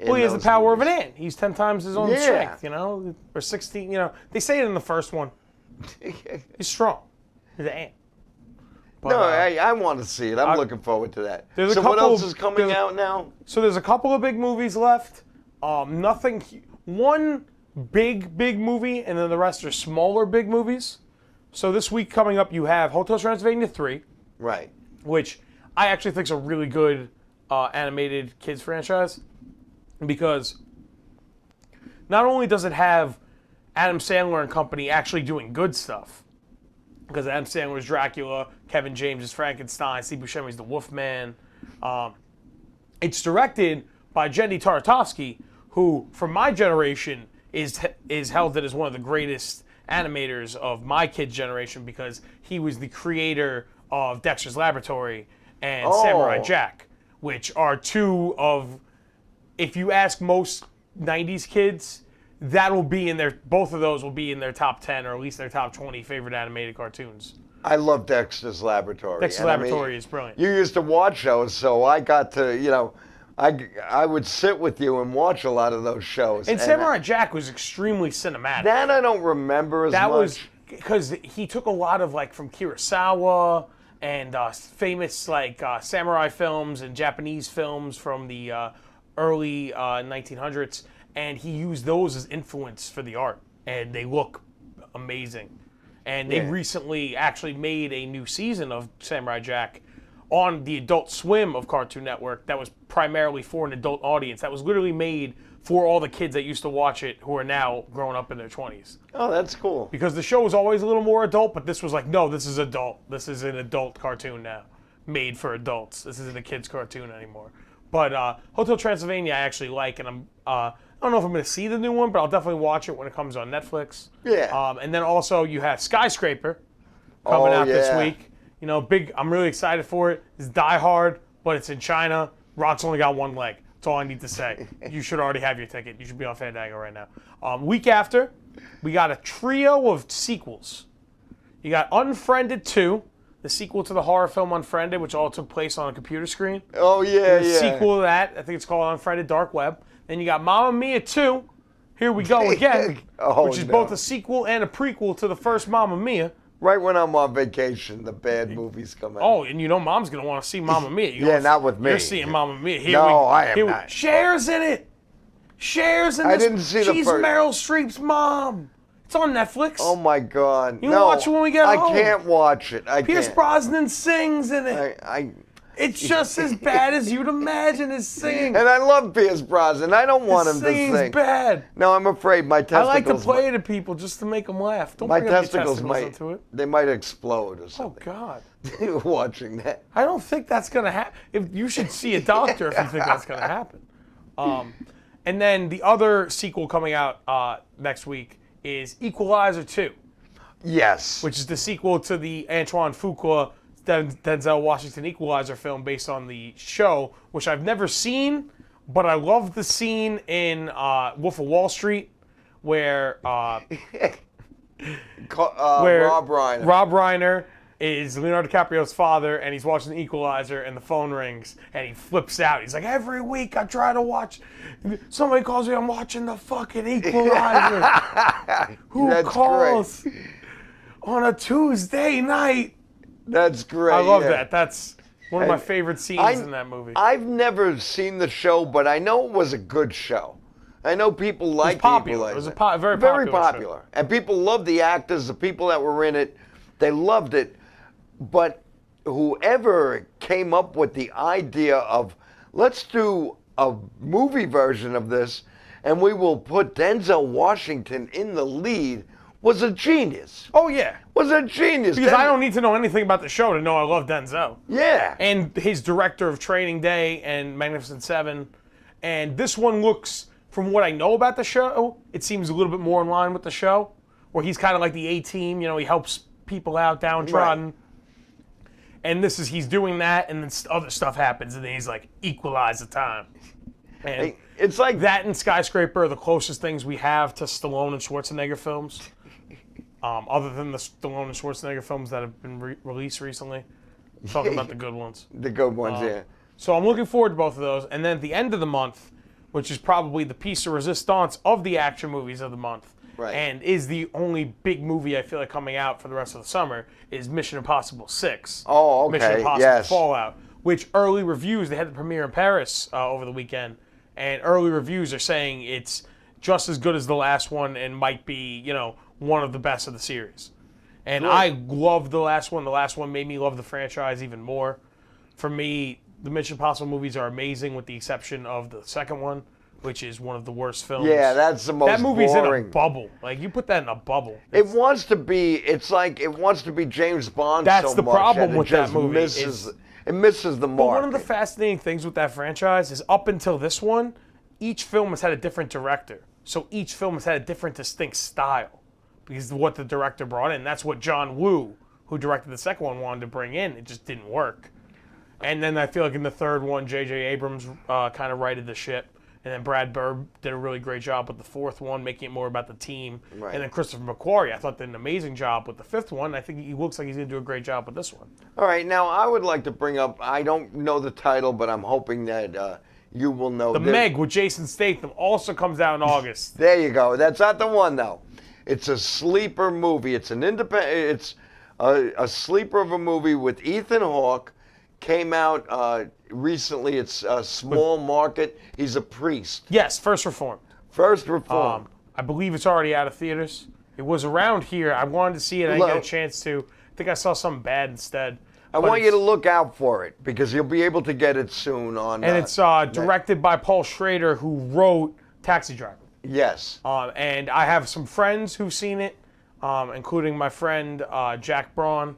Well, he has the power of an ant. He's 10 times his own Yeah. strength, or 16, They say it in the first one. He's strong. He's an ant. But, No, I want to see it. I'm I- looking forward to that. There's a So what couple- else is coming there's- out now? So there's a couple of big movies left. Nothing. One big movie, and then the rest are smaller big movies. So this week coming up, you have Hotel Transylvania 3, Right. which I actually think is a really good animated kids franchise because not only does it have Adam Sandler and company actually doing good stuff, because Adam Sandler's Dracula, Kevin James is Frankenstein, Steve Buscemi's the Wolfman. It's directed by Jenny Tartakovsky, who, from my generation, is heralded as one of the greatest animators of my kid's generation because he was the creator of Dexter's Laboratory and Samurai Jack, which are two of, if you ask most 90s kids, both of those will be in their top 10 or at least their top 20 favorite animated cartoons. I love Dexter's Laboratory. Dexter's And I mean, Laboratory is brilliant. You used to watch those, so I got to, I would sit with you and watch a lot of those shows. And Samurai Jack was extremely cinematic. That I don't remember as That much. was because he took a lot of like from Kurosawa and famous like samurai films and Japanese films from the early 1900s, and he used those as influence for the art, and they look amazing. And they recently actually made a new season of Samurai Jack on the Adult Swim of Cartoon Network that was primarily for an adult audience. That was literally made for all the kids that used to watch it who are now growing up in their 20s. Oh, that's cool. Because the show was always a little more adult, but this was like, no, this is adult. This is an adult cartoon now, made for adults. This isn't a kid's cartoon anymore. But Hotel Transylvania I actually like, and I don't know if I'm going to see the new one, but I'll definitely watch it when it comes on Netflix. Yeah. And then also you have Skyscraper coming out this week. You know, I'm really excited for it. It's Die Hard, but it's in China. Rock's only got one leg. That's all I need to say. You should already have your ticket. You should be on Fandango right now. Week after, we got a trio of sequels. You got Unfriended 2, the sequel to the horror film Unfriended, which all took place on a computer screen. Oh, yeah, The sequel to that, I think it's called Unfriended Dark Web. Then you got Mamma Mia 2, Here We Go Again, which is both a sequel and a prequel to the first Mamma Mia. Right when I'm on vacation, the bad movies come out. Oh, and you know Mom's going to want to see Mamma Mia. Not with me. You're seeing Mamma Mia. I am not. Cher's in it. Cher's in this. I didn't see the She's first. Meryl Streep's mom. It's on Netflix. Oh, my God. You can watch it when we get home. I can't watch it. Pierce Brosnan sings in it. I It's just as bad as you'd imagine his singing. And I love Pierce Brosnan. I don't want him to Singing's sing. bad. No, I'm afraid my I testicles. like to play to people just to make them laugh. Don't My bring up your testicles testicles might. into it. They might explode or Oh, something. God. Watching that. I don't think that's going to happen. You should see a doctor if you think that's going to happen. And then the other sequel coming out next week is Equalizer 2, Yes. which is the sequel to the Antoine Fuqua Denzel Washington Equalizer film based on the show, which I've never seen, but I love the scene in Wolf of Wall Street where Rob Reiner. Rob Reiner is Leonardo DiCaprio's father, and he's watching the Equalizer, and the phone rings, and he flips out. He's like, every week I try to watch, somebody calls me, I'm watching the fucking Equalizer. Who That's calls on a Tuesday night? That's great. I love yeah. that. That's one of my favorite scenes in that movie. I've never seen the show, but I know it was a good show. I know people like popular. It was a very popular show. And people loved the actors, the people that were in it. They loved it. But whoever came up with the idea of, let's do a movie version of this, and we will put Denzel Washington in the lead, was a genius. Oh, yeah. Was a genius. Because I don't need to know anything about the show to know I love Denzel. Yeah. And his director of Training Day and Magnificent Seven. And this one looks, from what I know about the show, it seems a little bit more in line with the show, where he's kind of like the A-team, you know, he helps people out downtrodden. Right. And he's doing that, and then other stuff happens, and then he's like, equalize the time. And it's like that and Skyscraper are the closest things we have to Stallone and Schwarzenegger films. Other than the Stallone and Schwarzenegger films that have been released recently. I'm talking about the good ones. The good ones, yeah. So I'm looking forward to both of those. And then at the end of the month, which is probably the piece de resistance of the action movies of the month, right. and is the only big movie I feel like coming out for the rest of the summer, is Mission Impossible 6. Oh, okay, Mission Impossible yes. Fallout, which early reviews, they had the premiere in Paris over the weekend, and early reviews are saying it's just as good as the last one and might be, you know, one of the best of the series. And I loved the last one. The last one made me love the franchise even more. For me, the Mission Impossible movies are amazing with the exception of the second one, which is one of the worst films. Yeah, that's the most boring. That movie's in a bubble. Like, you put that in a bubble. It wants to be, it's like it wants to be James Bond That's so the much, problem and with that movie. It misses the But mark. one of the fascinating things with that franchise is up until this one, each film has had a different director. So each film has had a different distinct style because of what the director brought in. That's what John Woo, who directed the second one, wanted to bring in. It just didn't work. And then I feel like in the third one, J.J. Abrams kind of righted the ship. And then Brad Bird did a really great job with the fourth one, making it more about the team. Right. And then Christopher McQuarrie, I thought, did an amazing job with the fifth one. I think he looks like he's going to do a great job with this one. All right, now I would like to bring up, I don't know the title, but I'm hoping that you will know. The Meg with Jason Statham also comes out in August. There you go. That's not the one, though. It's a sleeper movie. It's an independent. It's a sleeper of a movie with Ethan Hawke. Came out recently. It's a small market. He's a priest. Yes, First Reformed. First Reformed. I believe it's already out of theaters. It was around here. I wanted to see it. I didn't get a chance to. I think I saw something bad instead. I want you to look out for it because you'll be able to get it soon on. And it's directed by Paul Schrader, who wrote Taxi Driver. Yes. And I have some friends who've seen it, including my friend Jack Braun,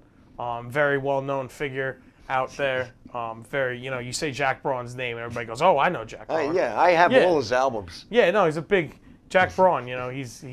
very well-known figure out there. Very, you say Jack Braun's name, and everybody goes, "Oh, I know Jack Braun." Yeah, I have all his albums. Yeah, no, he's a big Jack Braun. He's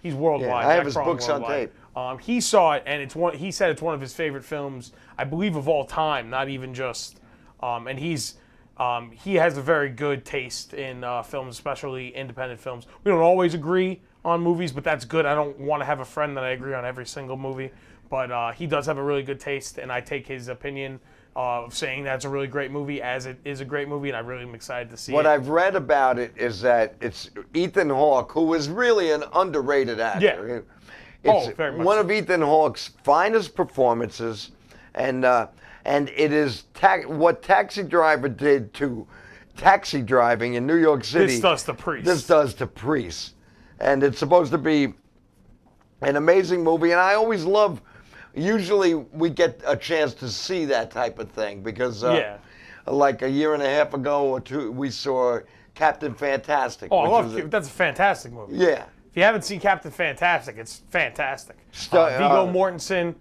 worldwide. Yeah, I have Jack his Braun books worldwide. on tape. He saw it, and he said it's one of his favorite films, I believe, of all time. Not even just, and he has a very good taste in films, especially independent films. We don't always agree on movies, but that's good. I don't want to have a friend that I agree on every single movie, but he does have a really good taste, and I take his opinion of saying that's a really great movie as it is a great movie, and I really am excited to see it. What I've read about it is that it's Ethan Hawke, who is really an underrated actor. Yeah. It's very much one so. of Ethan Hawke's finest performances, and it is what Taxi Driver did to taxi driving in New York City. This does to Priest. This does to Priest. And it's supposed to be an amazing movie, and I always love. Usually we get a chance to see that type of thing because like a year and a half ago or two, we saw Captain Fantastic. Oh, I love that's a fantastic movie. Yeah. If you haven't seen Captain Fantastic, it's fantastic. Viggo Mortensen,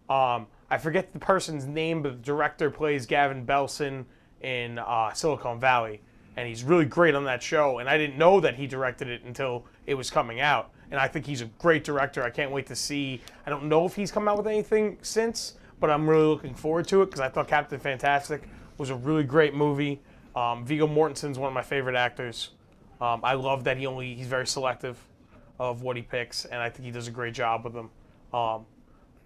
I forget the person's name, but the director plays Gavin Belson in Silicon Valley, and he's really great on that show, and I didn't know that he directed it until it was coming out. And I think he's a great director. I can't wait to see. I don't know if he's come out with anything since, but I'm really looking forward to it because I thought Captain Fantastic was a really great movie. Viggo Mortensen's one of my favorite actors. I love that he's very selective of what he picks, and I think he does a great job with them.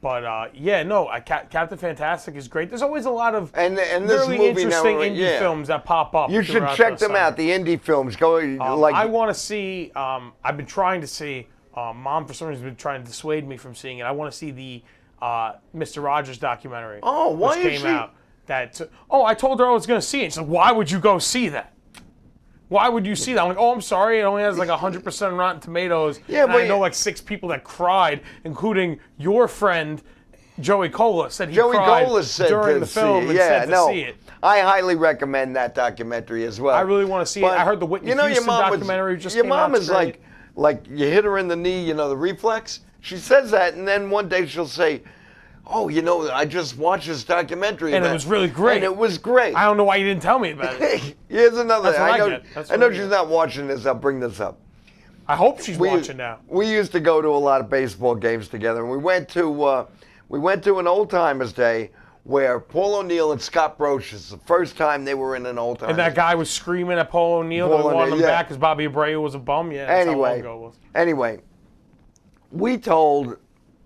Captain Fantastic is great. There's always a lot of and this really movie interesting now, indie films that pop up. You should check them out. The indie films I want to see. I've been trying to see. Mom, for some reason, has been trying to dissuade me from seeing it. I want to see the Mr. Rogers documentary. Oh, why which came out. I told her I was going to see it. She said, "Why would you go see that? Why would you see that?" I'm like, "Oh, I'm sorry. It only has like 100% Rotten Tomatoes." Yeah, but I know like 6 people that cried, including your friend Joey Cola said he cried during the film and said to see it. I highly recommend that documentary as well. I really want to see it. I heard the Whitney Houston documentary just came out. Your mom is like you hit her in the knee, the reflex. She says that, and then one day she'll say, "Oh, I just watched this documentary." And it was really great. And it was great. I don't know why you didn't tell me about it. Here's another. That's I know she's not watching this. I'll bring this up. I hope she's watching now. We used to go to a lot of baseball games together, and we went to an Old Timers Day where Paul O'Neill and Scott Brocious, the first time they were in an Old Timers. And that guy was screaming at Paul O'Neill that wanted him back because Bobby Abreu was a bum. Yeah. That's how long ago it was. Anyway, we told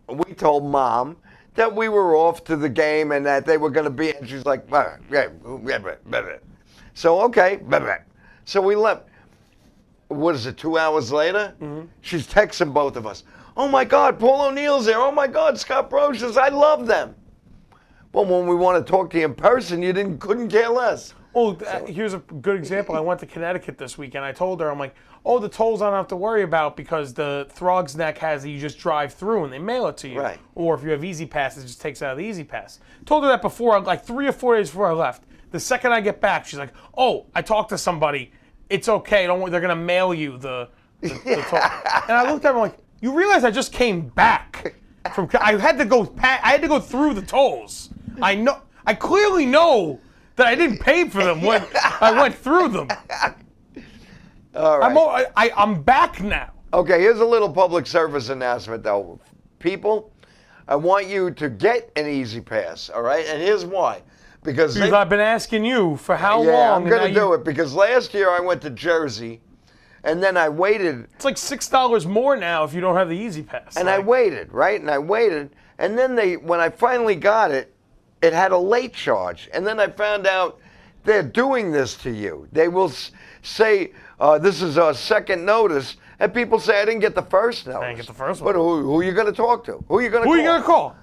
Mom that we were off to the game and that they were going to be, and she's like, so okay, so we left. What is it, 2 hours later? Mm-hmm. She's texting both of us. "Oh my God, Paul O'Neill's there. Oh my God, Scott Brocious, I love them." Well, when we want to talk to you in person, you couldn't care less. Oh, here's a good example. I went to Connecticut this weekend. I told her, I'm like, "Oh, the tolls I don't have to worry about because the Throgs Neck has that you just drive through and they mail it to you. Right. Or if you have Easy Pass, it just takes it out of the Easy Pass." Told her that before, like 3 or 4 days before I left. The second I get back, she's like, "Oh, I talked to somebody. It's okay. Don't worry. They're gonna mail you the toll." And I looked at her, I'm like, "You realize I just came back from? I had to go through the tolls. I clearly know that I didn't pay for them when I went through them. All right. I'm back now." Okay, here's a little public service announcement, though. People, I want you to get an Easy Pass, all right? And here's why. Because I've been asking you for how long. Yeah, I'm going to do it because last year I went to Jersey, and then I waited. It's like $6 more now if you don't have the Easy Pass. And I waited, right? And I waited, and then when I finally got it, it had a late charge. And then I found out they're doing this to you. They will say, "This is our second notice," And people say I didn't get the first notice. I didn't get the first But one. who are you going to talk to? Who are you going to call? Who are you going to call?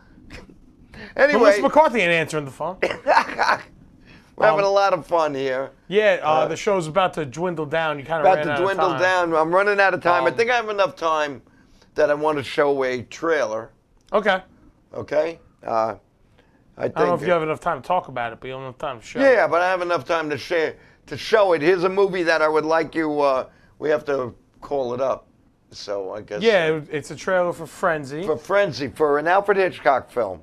Anyway, Mr. McCarthy ain't answering the phone. we're having a lot of fun here. Yeah, the show's about to dwindle down. You kind of About ran to out dwindle of time. down. I'm running out of time. I Um, think I have enough time that I want to show a trailer. Okay. Okay? I think. I don't know if you have enough time to talk about it, but you don't have enough time to show. Yeah, but I have enough time to show it. Here's a movie that I would like you. We have to call it up. So I guess. Yeah, it's a trailer for Frenzy. For Frenzy, for an Alfred Hitchcock film,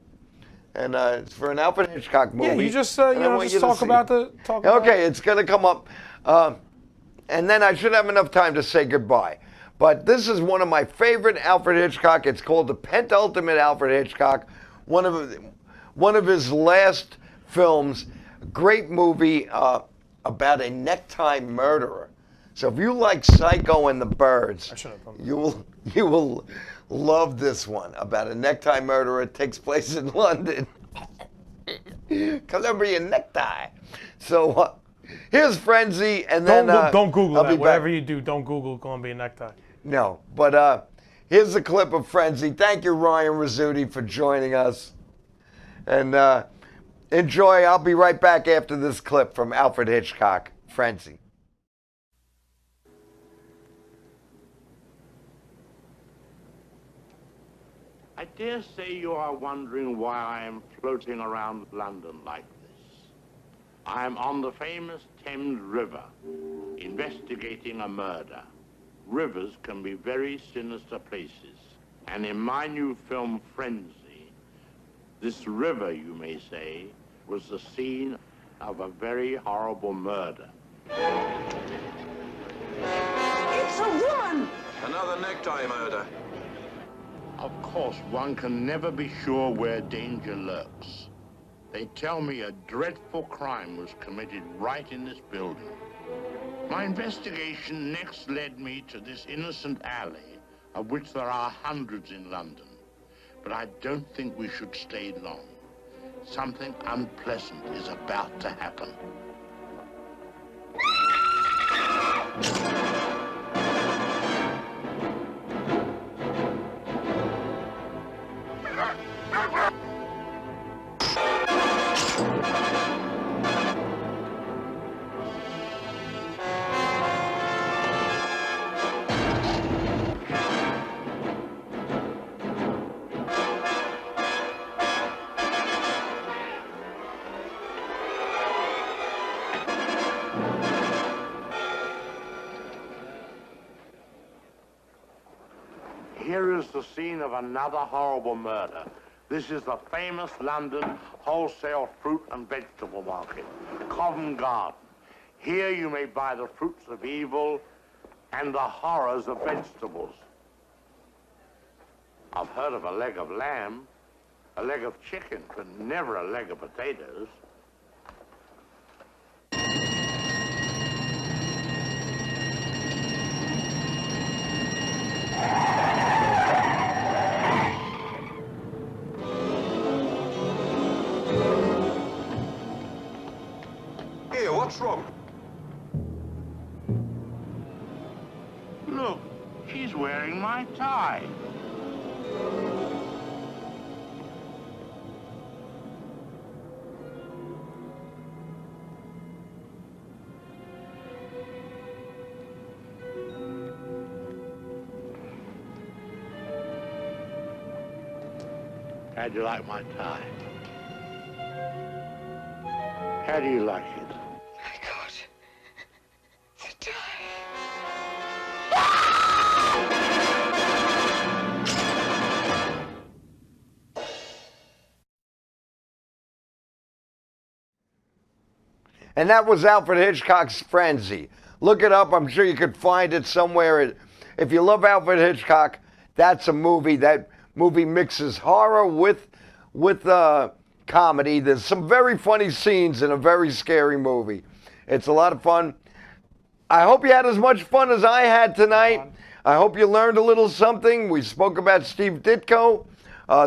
and it's for an Alfred Hitchcock movie. Yeah, you just And I want just you to talk see about it. the about Okay, it's going to come up. And then I should have enough time to say goodbye. But this is one of my favorite Alfred Hitchcock. It's called The Pentultimate Alfred Hitchcock. One of his last films. Great movie about a necktie murderer. So if you like Psycho and the Birds, I should have done that. you will love this one about a necktie murderer. It takes place in London. Colombian necktie. So here's Frenzy, and then Don't Google I'll that. be Whatever back. you do, don't Google Colombian necktie. No, but here's a clip of Frenzy. Thank you, Ryan Rizzuti, for joining us, and enjoy. I'll be right back after this clip from Alfred Hitchcock, Frenzy. I dare say you are wondering why I am floating around London like this. I am on the famous Thames River, investigating a murder. Rivers can be very sinister places. And in my new film, Frenzy, this river, you may say, was the scene of a very horrible murder. It's a woman! Another necktie murder. Of course, one can never be sure where danger lurks. They tell me a dreadful crime was committed right in this building. My investigation next led me to this innocent alley, of which there are hundreds in London. But I don't think we should stay long. Something unpleasant is about to happen. Here is the scene of another horrible murder. This is the famous London wholesale fruit and vegetable market, Covent Garden. Here you may buy the fruits of evil and the horrors of vegetables. I've heard of a leg of lamb, a leg of chicken, but never a leg of potatoes. Here, what's wrong? Look, she's wearing my tie. How'd you like my tie? How do you like it? My God. The tie. And that was Alfred Hitchcock's Frenzy. Look it up. I'm sure you could find it somewhere. If you love Alfred Hitchcock, that's a movie. That movie mixes horror with comedy. There's some very funny scenes in a very scary movie. It's a lot of fun. I hope you had as much fun as I had tonight. I hope you learned a little something. We spoke about Steve Ditko.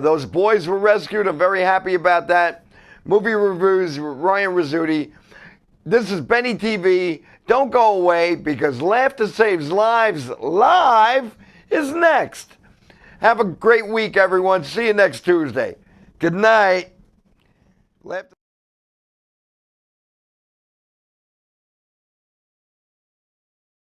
Those boys were rescued. I'm very happy about that. Movie reviews, Ryan Rizzuti. This is Benny TV. Don't go away, because Laughter Saves Lives Live is next. Have a great week, everyone. See you next Tuesday. Good night. Laughter